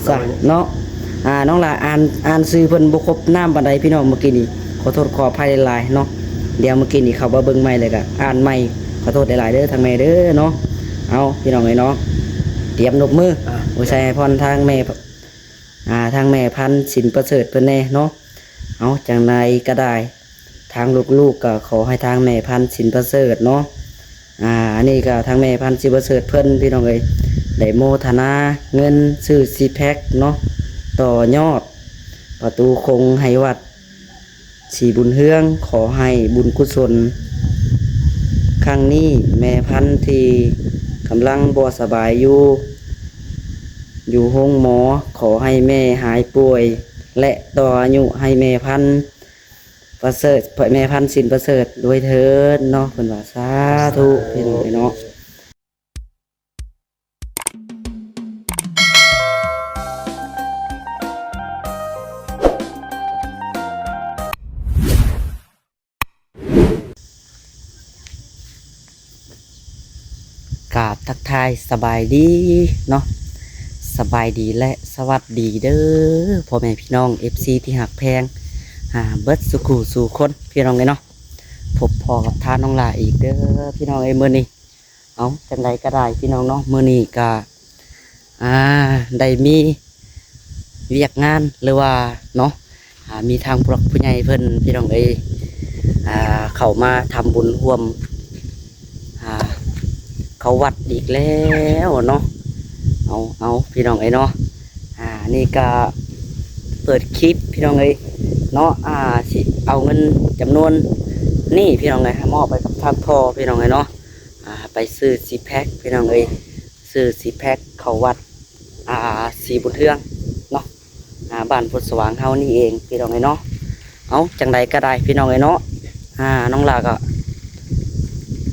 ซะเนาะน้องล่ะอ่านชื่อเพิ่นบ่ครบนามปานใดพี่น้องเมื่อกี้นี้ขอโทษขออภัยหลายๆเนาะเดี๋ยวเมื่อกี้นี้เขามาเบิ่งใหม่เลยก็อ่านใหม่ขอโทษหลายๆเด้อทางแม่เด้อเนาะเอาพี่น้องเอ้ยเนาะเตรียมนบมือโอ้ใส่ให้พรทางแม่ทางแม่พันธุ์สินประเสริฐเพิ่นแน่เนาะเอาจังไดก็ได้ทางลูกๆก็ขอให้ทางแม่พันธุ์สินประเสริฐเนาะอันนี้ก็ทางแม่พันธุ์สินประเสริฐเพิ่นพี่น้องเอ้ยได้โมทนาเงินซื้อซีแพ็คเนาะต่อยอดประตูคงให้วัดสีบุญเฮืองขอให้บุญกุศลครั้งนี้แม่พันธุ์ที่กำลังบ่สบายอยู่ห้องหมอขอให้แม่หายป่วยและต่ออายุให้แม่พันธุ์ประเสริฐแม่พันธุ์สินประเสริฐด้วยเถิดเนาะเพิ่นว่าสาธุพี่น้องเนาะกราบทักทายสบายดีเนาะสบายดีและสวัสดีเด้อพ่อแม่พี่น้อง FC ที่หักแพงเบิดสุขุสู่คนพี่น้องเลยเนาะพบพอกับท่านน้องลาอีกเด้อพี่น้องมื้อนี้เอาจังไดก็ได้พี่น้องเนาะมื้อนี้ก็ได้มีเวียกงานหรือว่าเนาะมีทางผู้หลักผู้ใหญ่เพิ่นพี่น้องเข้ามาทำบุญร่วมเขาวัดอีกแล้วเนาะเอาพี่น้องเนาะนี่ก็เปิดคลิปพี่น้องเนาะสิเอาเงินจำนวนนี่พี่น้องมอบไปกับทางพ่อพี่น้องเนาะไปซื้อซีแพ็คพี่น้องซื้อซีแพ็คเขาวัดสีบุญเทืองเนาะบ้านพุทธสว่างเฮานี่เองพี่น้องเนาะเอาจังใดก็ได้พี่น้องเนาะน้องลาก็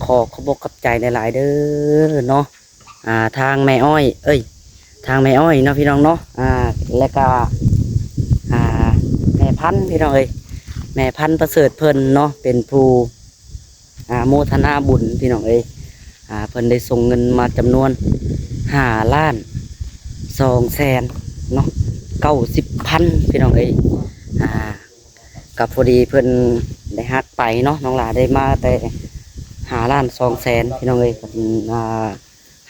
ขอบกับใจหลายๆเด้อเนาะทางแม่อ้อยทางแม่อ้อยเนาะพี่น้องเนาะแล้วก็แม่พันธุ์พี่น้องแม่พันธุ์ประเสริฐเพิ่นเนาะเป็นผู้โมทนาบุญพี่น้องเพิ่นได้ส่งเงินมาจำนวน5,200,000เนาะ90,000พี่น้องกับพอดีเพิ่นได้ฮักไปเนาะน้องหลาได้มาแต่5,200,000พี่น้อง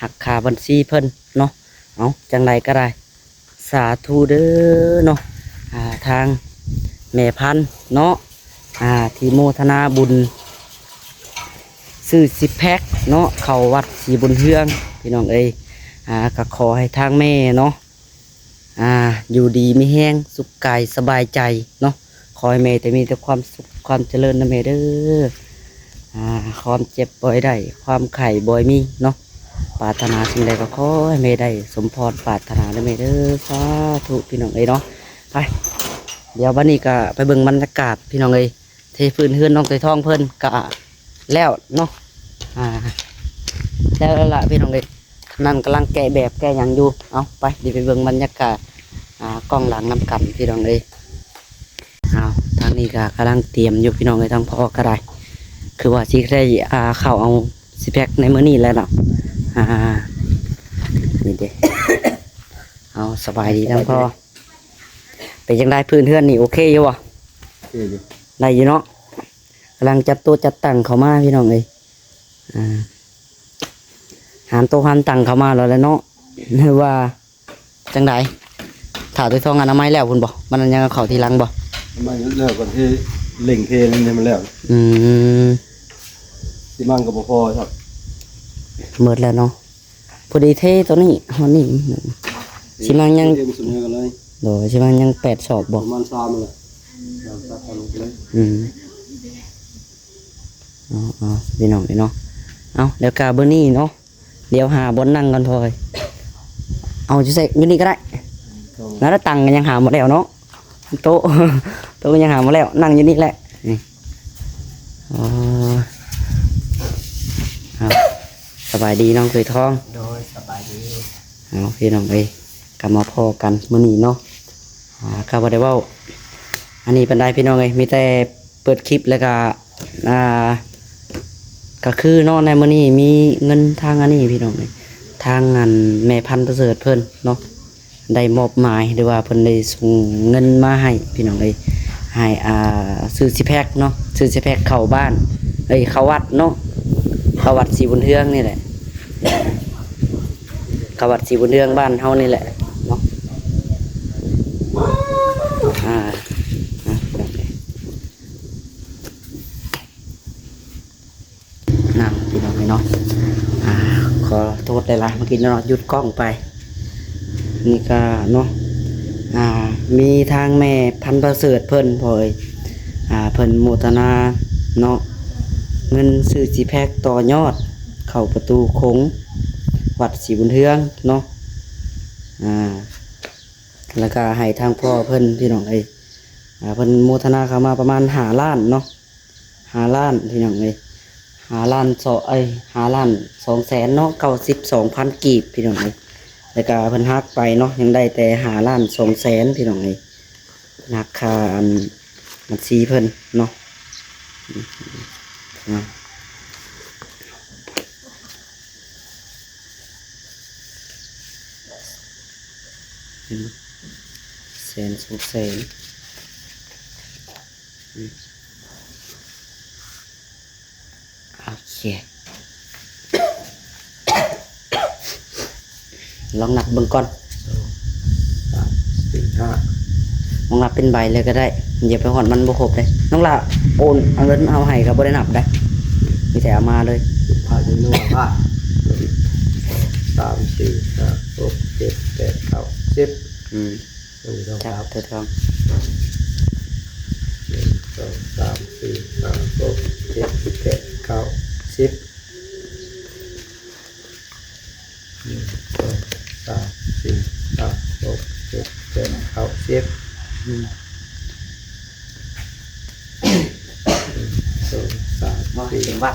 หักค่าบัญชีเพิ่นเนาะเอาจังไรก็ได้สาธุเด้อเนาะทางแม่พันธุ์เนาะที่โมทนาบุญซื้อ10 แพ็คเนาะเข้าวัดสีบุญเฮืองพี่น้องก็ขอให้ทางแม่เนาะอยู่ดีไม่แห้งสุขกายสบายใจเนาะขอให้แม่แต่มีแต่ความสุขความเจริญนะแม่เด้อความเจ็บบ่อยได้ความไข่บ่อยมีเนาะปรารถนาสิ่งใดก็ขอให้แม่ได้สมพรปรารถนาได้แม่เด้อสาธุพี่น้องเนาะไปเดี๋ยววันนี้ก็ไปเบิ่งบรรยากาศพี่น้องเทพื้นเฮือนน้องเตยทองเพิ่นก็แล้วเนาะแล้วล่ะพี่น้องนั่นกำลังแกะแบบแกะอย่างอยู่เอาไปเดี๋ยวไปเบิ่งบรรยากาศกล้องหลังน้ำกันพี่น้องเอาทางนี้ก็กำลังเตรียมอยู่พี่น้องทางพ่อก็ได้คือว่าสิได้เข้าเอา10 แพ็คในมื้อนี้แล้วเนาะนี่เด้ เอาสบายดีทั้งพ่อเป็นยังได้พื้นเฮือนนี่โอเคอยู่บ่ได้อยู่เนาะกำลังจัดตัวจัดตั้งเข้ามาพี่น้องหามโตหันตั้งเข้ามาแล้วเนาะหรือว่าจังไดถ่าตัวทองอนามัยแล้วคุณบ่มันยังเข้าทีหลังบ่มันแล้วก่อนที่เล่งเทนี่มันแล้วที่มั่งก็บ่พอครับหมดแล้วเนาะพอดีเทตัวนี้วันนี้ชิมังยังโดยชิมังยัง8 ศอกบอกประมาณ3เลยพี่น้องเนาะเอาเดี๋ยวกาเบอร์นี่เนาะเดี๋ยวหาบนนั่งกันพอยเอาจะใส่ยูนี่ก็ได้แล้วตังกันยังหาหมดแล้วเนาะโต๊ะยังหาหมดแล้วนั่งยูนี่แหละสบายดีน้องเคยท้องโดยสบายดีเอาพี่น้องกลับมาพอกันมื้อนี้เนาะข้าวได้เว้าอันนี้เป็นได้พี่น้องมีแต่เปิดคลิปแล้วก็คือเนาะในมื้อนี้มีเงินทางอันนี้พี่น้องทางงานแม่พันธุ์ประเสริฐเพิ่นเนาะ ได้มอบหมายหรือว่าเพิ่นได้ส่งเงินมาให้พี่น้องเอ้ยให้ซื้อสิแพ็คเนาะซื้อสิแพ็คเข้าบ้านเข้าวัดเนาะเข้าวัดศรีบุญเทืองนี่แหละเข้าวัดศรีบุญเทืองบ้านเฮานี่แหละเนาะน้ำพี่น้องเนาะขอโทษหลายๆเมื่อกี้เนาะหยุดกล้องไปนี่ก็เนาะมีทางแม่พันธุ์ประเสริฐเพิ่นพอยเพิ่นโมทนาเนาะเงินซื้อสิแพ็คต่อยอดเข้าประตูโค้งวัดศรีบุญเทืองเนาะแล้วก็ให้ทางพ่อเพิ่นพี่น้องเพิ่นโมทนาเข้ามาประมาณ5 ล้านเนาะ5 ล้านพี่น้อง5 ล้าน5 ล้าน2 แสนเนาะ92,000 กีบพี่น้องแล้วก็เพิ่นฮักไปเนาะยังได้แต่5 ล้าน2 แสนพี่น้องราคามันซีเพิ่นเนาะแสน2 แสนโอเคลองนับเบิ่งก่อน 3 4 5 ลองนับเป็นใบเลยก็ได้อย่าไปหอดมันบ่ครบเลยน้องละโอนเอาเงินเอาให้ก็บ่ได้นับได้มีแต่เอามาเลย ผ่านนู่นว่า3 4 5 6 7 8 9 101 2 จับ 3 เถิดครับ 1 2 3 4 5 6 7 8 9 10 1 2 3 4 5 6 7 8 9 10 2 3 4 5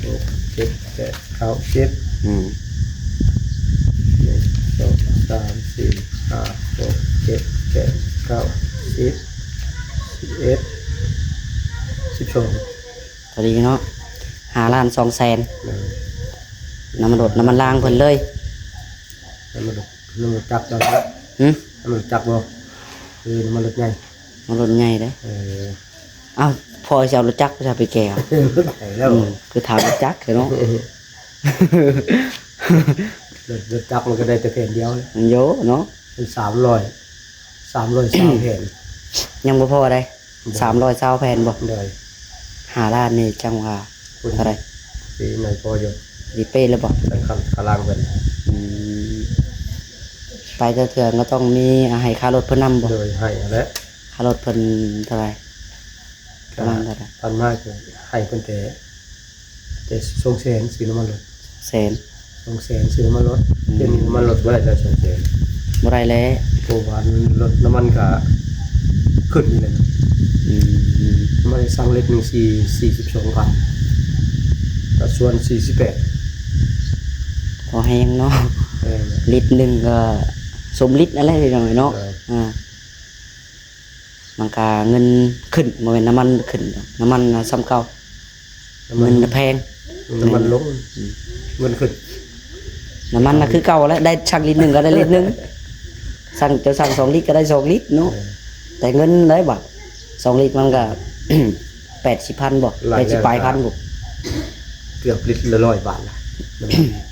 6 7 8 9 10 1 2 3 4 5 6 7 8 9 10 11 12 พอดีเนาะ5 ล้าน2 แสนน้ำมันรถน้ำมันรางเพิ่นเลย น้ำมันจับได้ครับน้ำมันจับบ่คือน้ำมันรถใหญ่ มันรถใหญ่เด้อ้าวพอจะเอารถจักรจะไปแก่ รถใหญ่แล้ว คือถามรถจักรเนาะ รถจับมันก็ได้แต่แผ่นเดียวเลย มันเยอะเนาะ เป็น300 แผ่น ยังบ่พอได้320 แผ่นบ่ เลย 5 ล้านนี่จังว่าเท่าไหร่ ปีไหนพออยู่ ดีเป้แล้วบ่ สำคัญกำลังเป็น ไปเถื่อนก็ต้องมีให้ค่ารถเพิ่นนำบ่ โดยให้และ ค่ารถเพิ่นเท่าไหร่ประมาณเท่าไหร่ พันมากเลยให้เป็นแต่ส่งแสนซื้อน้ำมันรถ แสน ส่งแสนซื้อน้ำมันรถเดี๋ยวนี้น้ำมันรถบ่ได้แล้วส่งแสน บ่ได้แล้ว โอ้วันรถน้ำมันก็ขึ้นนี่เลยน้ำมันสั่งเล็กหนึ่ง42,000แต่ส่วน48 พอแห้งเนาะลิตรหนึงก็สมลิตรอะไรอย่างเนาะมันก็เงินขึ้นบ่แม่นน้ำมันขึ้นน้ำมันซ้ำเก่าเงินแพง น้ำมันลงเงินขึ้น น้ำมันน่ะคือเก่าแล้วได้ชักลิตรหนึงก็ได้ลิตรหนึงสั่ง2 ลิตรก็ได้2 ลิตรเนาะแต่เงินได้บัก2 ลิตรมันก็ 80,000บ่80ปลายพันบ่ เกือบลิตรละ100 บาทละ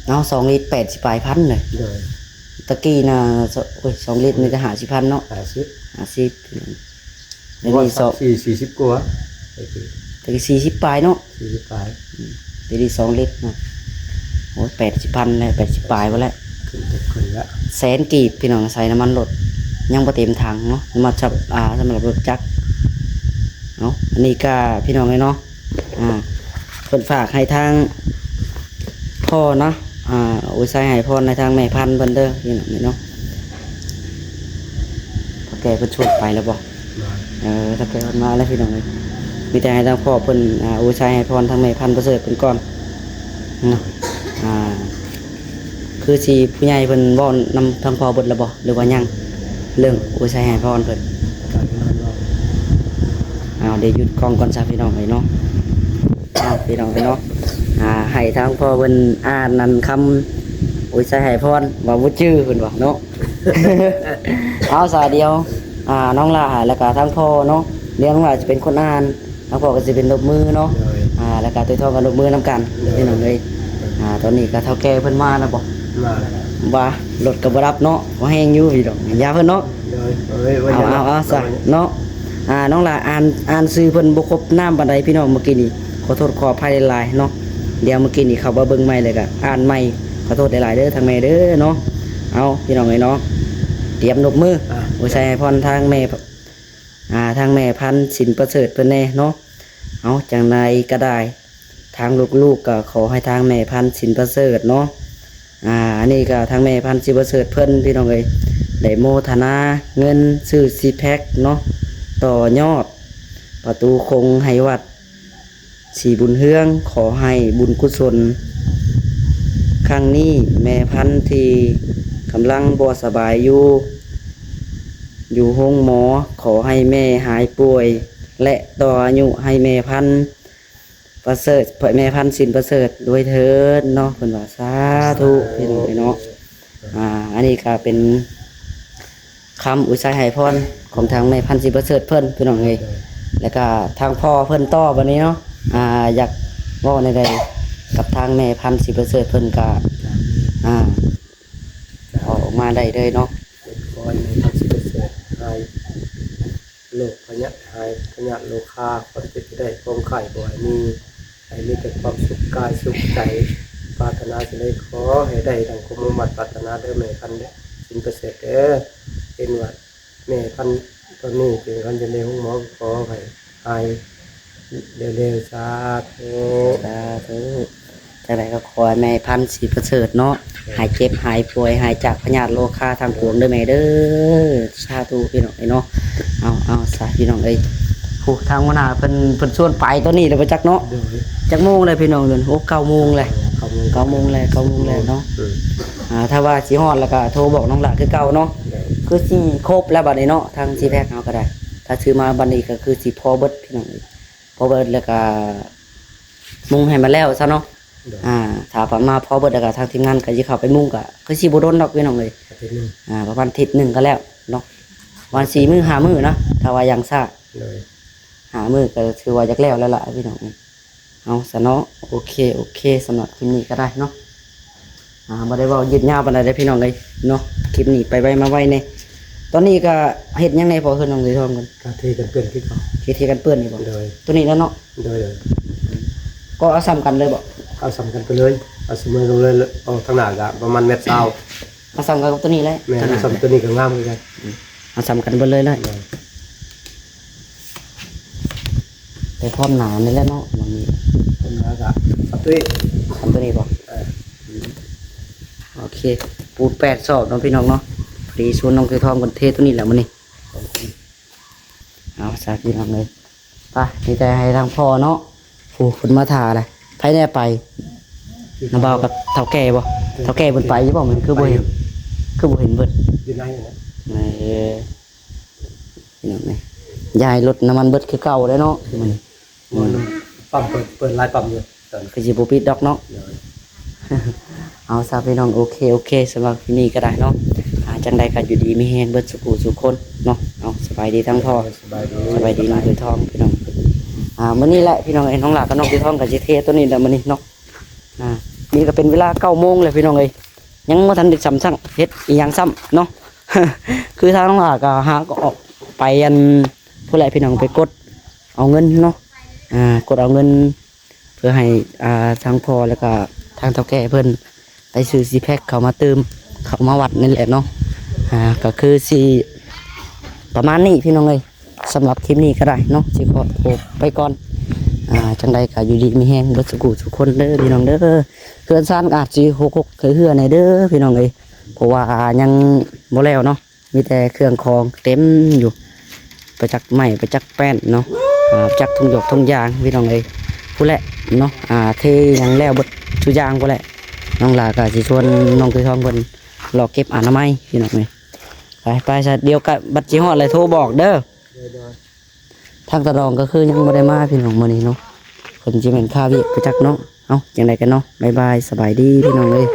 เอา2 ลิตร80ปลายพันเลย เลย ตะกี้น่ะ2 ลิตรนี่ก็50,000เนาะ 50 เดี๋ยวนี้40กว่า ตะกี้40ปลายเนาะ 40ปลาย เดี๋ยวนี้2 ลิตรเนาะโอ้ย80,000แล้ว80ปลายบ่แล้ว ขึ้นละ แสนกีบพี่น้องใส่น้ำมันรถยังบ่เต็มถังเนาะมาจับสำหรับรถจักรเนาะอันนี้ก็พี่น้องเลยเนาะเพิ่นฝากให้ทางพ่อเนาะโอ้ยใส่ให้พ่อในทางแม่พันธุ์เพิ่นเด้อพี่น้องเนาะพอแกเพิ่นชวนไปแล้วบ่ถ้าแกเพิ่นมาแล้วพี่น้องเลยมีแต่ให้ทางพ่อเพิ่นโอ้ยใส่ให้พ่อทางแม่พันธุ์ประเสริฐเพิ่นก่อนเนาะคือสิผู้ใหญ่เพิ่นเว้านำทางพ่อเบิดแล้วบ่หรือว่ายังเรื่องโอ้ยใส่ให้พ่อเพิ่นเดี๋ยวหยุดกล้องก่อนซะพี่น้องเลยเนาะพี่น้องเลยเนาะให้ทางพ่อเพิ่นอ่านนั่นคำโอ้ยใส่ให้พรว่าบ่ชื่อเพิ่นว่าเนาะ เอาสาเดียวน้องลาแล้วก็ทั้งพ่อเนาะเลี้ยงน้องลาจะเป็นคนอ่านทั้งพ่อก็จะเป็นลบมือเนาะ โดย แล้วก็ตัวทองกันลบมือนํกันพี่น้องเอ้ยตอนนี้ก็เฒ่าแก่เพิ่นมาแล้วบ่ มา ว่ารถก็บ่รับเนาะบ่แฮงอยู่พี่ดอกยาเพิ่นเนาะ โดยวัน เอาซะเนาะน้องลาอ่านชื่อเพิ่นบ่ครบนามปานใดพี่น้องเมื่อกี้นี้ขอโทษขออภัยหลายๆเนาะเดี๋ยวเมื่อกี้นี้เขามาเบิ่งใหม่เลยก็อ่านใหม่ขอโทษหลายๆเด้อทางแม่เด้อเนาะเอาพี่น้องเอ้ยเนาะเตรียมนบมือโอ้ใส่ให้พรทางแม่ทางแม่พันธุ์สินประเสริฐเพิ่นแน่เนาะเอาจังไดก็ได้ทางลูกๆก็ขอให้ทางแม่พันธุ์สินประเสริฐเนาะอันนี้ก็ทางแม่พันธุ์สินประเสริฐเพิ่นพี่น้องเอ้ยได้โมทนาเงินซื้อซีแพ็คเนาะต่อยอดประตูคงให้วัดสีบุญเฮืองขอให้บุญกุศลครั้งนี้แม่พันธุ์ที่กำลังบ่สบายอยู่ห้องหมอขอให้แม่หายป่วยและต่ออายุให้แม่พันธุ์ประเสริฐแม่พันธุ์สินประเสริฐด้วยเถิดเนาะเพิ่นว่าสาธุพี่น้องเนาะอันนี้ก็เป็นคำอุทัยให้พรของทางแม่พันธุ์สินประเสริฐเพิ่นพี่น้องเอ้ยแล้วก็ทางพ่อเพิ่นต่อบัดนี้เนาะอยากเว้าในใดกับทางแม่พันธุ์สินประเสริฐเพิ่นก็ออกมาได้เลยเนาะ คอยในทักษิณเสด็จหายโลกพยะหายพยะโลคาคนที่ได้ความไข่บ่อยมีให้มีแต่ความสุขกายสุขใจปรารถนาจะได้ขอให้ได้ดังความมุ่งมั่นปรารถนาเด้อแม่พันธุ์สินประเสริฐเด้อเป็นว่าแม่พันธุ์ตอนนี้เป็นกันจะในห้องหมอขอให้หายเร็วๆสาธุ สาธุจังไดก็ขอให้แม่พันธุ์สิประเสริฐเนาะหายเจ็บหายป่วยหายจากพยาธิโรคาทางปวงเด้อแม่เด้อสาธุพี่น้องเอ้ยเนาะเอาสาพี่น้องเอ้ยผู้ทางหัวหน้าเพิ่นชวนไปตอนนี้แล้วบ่จักเนาะ โดย จักโมงเลยพี่น้องเด้อโอ้9 โมงเลย 9 โมงเลย9 โมงเลยเนาะถ้าว่าสิฮอดแล้วก็โทรบอกน้องหลานคือเก่าเนาะคือสิครบแล้วบัดนี้เนาะทางสิแพ็คเอาก็ได้ถ้าซื้อมาบัดนี้ก็คือสิพอเบิดพี่น้องเอ้ยพอเบิดแล้วก็มุงให้มาแล้วซะเนาะถ้าผ่านมาพอเบิดแล้วก็ทางทีมงานก็สิเข้าไปมุงก็คือสิบ่โดนดอกพี่น้องเอ้ย อาทิตย์หนึง ประมาณอาทิตย์หนึงก็แล้วเนาะวัน4 มื้อ5 มื้อนะถ้าว่ายังซ่า เลย 5 มื้อก็ถือว่าอยากแล้วล่ะพี่น้องเอาซะเนาะโอเคสำหรับคลิปนี้ก็ได้เนาะบ่ได้เว้ายืดยาวปานใดเด้อพี่น้องเอ้ยเนาะคลิปนี้ไปไว้มาไว้แน่ตอนนี้ก็เฮ็ดหยังไงพอคือน้องสิทองกัน การเทกันเปื้อนขึ้นเขา เทกันเปื้อนนี่บ่ โดย ตัวนี้แล้วเนาะ โดย ก็เอาซ้ำกันเลยบ่ เอาสำคัญไปเลยเอาสมือลงเลยเอาทางหน้ากะประมาณเม็ดเศร้า เอาซ้ำกันกับตัวนี้เลย แม่ ขนาด สำตัวนี้ก็งามเหมือนกัน เอาซ้ำกันเบิดเลยแต่พร้อมหนานี่แหละเนาะมันมี เป็นหน้ากะเอาตัวนี้ ทำตัวนี้บ่โอเคปูด8 ศอกเนาะพี่น้องเนาะพอดีชวนน้องคือทองกันเทตัวนี้แหละมื้อนี้เอาซะพี่น้องเลยไปนี่แต่ให้ทางพ่อเนาะผู้คนมาถ่าเลยไผแน่ไปน้าบ่าวกับเฒ่าแก่บ่เฒ่าแก่เพิ่นไปอยู่บ่มันคือบ่เห็นเบิด อยู่ในนะ พี่น้องนี่ยายรถน้ำมันเบิดคือเก่าเลยเนาะมื้อนี้ มันปั๊มเปิดลายปั๊มอยู่ตอน คือสิบ่ปิดดอกเนาะ เลย เอาซะพี่น้องโอเคสำหรับที่นี่ก็ได้เนาะจังใดก็อยู่ดีมีแฮงเบิดสุขคนเนาะเอาสบายดีทั้งพ่อ สบายดี สบายดีน้องคือทองพี่น้องมื้อนี้แหละพี่น้องไอ้น้องหลากับน้องคือทองกับสิเทตัวนี้แหละมื้อนี้เนาะนี่ก็เป็นเวลา9 โมงเลยพี่น้องเอ้ยยังบ่ทันได้ซ้ำซังเฮ็ดอีหยังซ้ำเนาะ คือทางน้องหลาก็หาก็ออกไปอันผู้ใดพี่น้องไปกดเอาเงินเนาะกดเอาเงิน เพื่อให้ทางพ่อแล้วก็ทางเฒ่าแก่เพิ่นไปซื้อซีแพ็คเข้ามาเติมเข้ามาวัดนี่แหละเนาะก็คือสิประมาณนี้พี่น้องเอ้ยสำหรับคลิปนี้ก็ได้เนาะสิขอโทษไปก่อนจังใดก็อยู่ดีมีแฮงเบิดสุขทุกคนเด้อพี่น้องเด้อเพื่อนซ่านก็อาจสิหกเฮือในเด้อพี่น้องเอ้ยเพราะว่ายังบ่แล้วเนาะมีแต่เครื่องของเต็มอยู่ประจักษ์ไม้ประจักษ์แป้นเนาะประจักษ์ทุงหยกทุงยางพี่น้องเอ้ยผู้แหละเนาะเทหยังแล้วเบิดทุกอย่างผู้แหละน้องหลาก็สิชวนน้องคือทองเพิ่นรอเก็บอนามัยพี่น้องเอ้ยไปซะเดี๋ยวก็บัดสิฮอดเลยโทรบอกเด้อทางตะดองก็คือยังบ่ได้มาพี่น้องมื้อนี้เนาะเพิ่นสิแม่นค่าเวียกประจักษ์เนาะเอ้าจังไดกันเนาะบ๊ายบายสบายดีพี่น้องเอ้ย